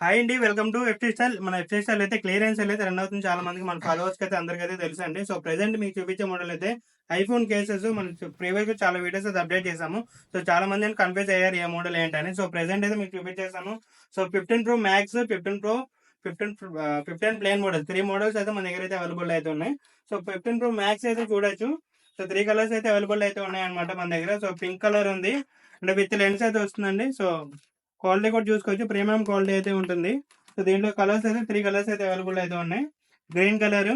Hi అండి. Welcome to FT style. మన FT style అయితే క్లియరెన్స్ సేల్ అయితే రన్ అవుతుంది. చాలా మందికి మన ఫాలోవర్స్‌కి అయితే అందరికైతే తెలుసండి. సో, ప్రెజెంట్ మీకు చూపించే మోడల్ అయితే ఐఫోన్ కేసెస్ మనం ప్రీవియస్‌గా చాలా వీడియోస్ అయితే అప్డేట్ చేసాము. సో, చాలా మంది కన్‌ఫ్యూజ్ అయ్యారు ఏ మోడల్ ఏంటని. సో, ప్రెజెంట్ అయితే మీకు చూపించేసాను. So, 15 pro max, 15 pro, 15 plain model 3 models అయితే మన దగ్గర అయితే అవైలబుల్ అయితే ఉన్నాయి. సో, 15 ప్రో మ్యాక్స్ అయితే చూడొచ్చు. సో, 3 కలర్స్ అయితే అవైలబుల్ అయితే ఉన్నాయన్నమాట మన దగ్గర. సో, పింక్ కలర్ ఉంది. అంటే విత్ లెన్స్ అయితే వస్తుందండి. సో, క్వాలిటీ కూడా చూసుకోవచ్చు. ప్రీమియం క్వాలిటీ అయితే ఉంటుంది. సో, దీంట్లో కలర్స్ అయితే 3 కలర్స్ అయితే అవైలబుల్ అయితే ఉన్నాయి. Green colour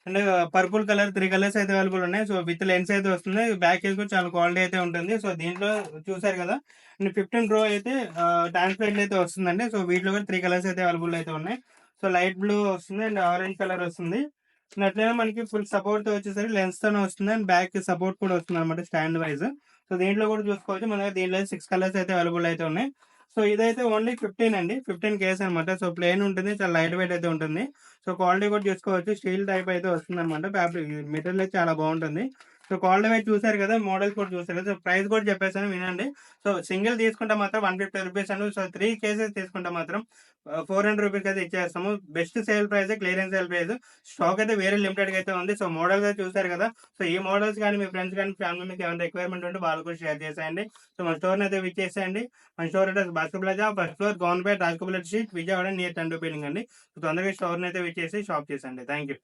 and purple colour 3 colours అయితే అవైలబుల్ ఉన్నాయి. సో, విత్ లెన్స్ అయితే వస్తుంది. బ్యాక్ కేస్ కూడా చాలా క్వాలిటీ అయితే ఉంటుంది. సో, దీంట్లో చూసారు కదా! అండ్ 15 ప్రో అయితే ట్రాన్స్పరెంట్ అయితే వస్తుందండి. సో, వీటిలో కూడా 3 కలర్స్ అయితే అవైలబుల్ అయితే ఉన్నాయి. సో, లైట్ బ్లూ వస్తుంది అండ్ ఆరెంజ్ కలర్ వస్తుంది. అండ్ అట్లనే మనకి ఫుల్ సపోర్ట్‌తో వచ్చేసరికి లెన్స్‌తోనే వస్తుంది అండ్ బ్యాక్ సపోర్ట్ కూడా వస్తుందన్నమాట స్టాండ్ వైస్. సో, దీంట్లో కూడా చూసుకోవచ్చు. మన దగ్గర దీంట్లో 6 కలర్స్ అయితే అవైలబుల్ అయితే ఉన్నాయి. సో, ఇదైతే ఓన్లీ 15 అండి. 15 కేస్ అనమాట. సో, ప్లెయిన్ ఉంటుంది. చాలా లైట్ వెయిట్ అయితే ఉంటుంది. సో, క్వాలిటీ కూడా చూసుకోవచ్చు. స్టీల్ టైప్ అయితే వస్తుందన్నమాట. ఫ్యాబ్రిక్ మెటీరియల్ అయితే చాలా బాగుంటుంది. సో, క్వాలిటీ వైజ్ చూసారు కదా! మోడల్స్ కూడా చూసారు కదా! సో, ప్రైస్ కూడా చెప్పేసాను వినండి. సో, సింగిల్ తీసుకుంటే మాత్రం ₹150 అండి. సో, 3 కేసెస్ తీసుకుంటే మాత్రం ₹400 అయితే ఇచ్చేస్తాము. Best sale price, clearance sale price. Stock అయితే వేరే లిమిటెడ్‌గా అయితే ఉంది. సో, మోడల్స్ అయితే చూసారు కదా! సో, ఈ మోడల్స్ గాని మీ ఫ్రెండ్స్ గాని, ఫ్యామిలీ మెంబర్స్‌కి ఏమైనా రిక్వైర్మెంట్ ఉంటే వాళ్ళు కూడా షేర్ చేసేయండి. సో, మన స్టోర్‌ని అయితే విచ్చేసేయండి. మన store address Bhaskar plaza, first floor, government Rajagopal Reddy street, Vijayawada near 10 building అండి. సో, తొందరగా స్టోర్‌ని అయితే విచ్చేసి షాప్ చేసేయండి. Thank you.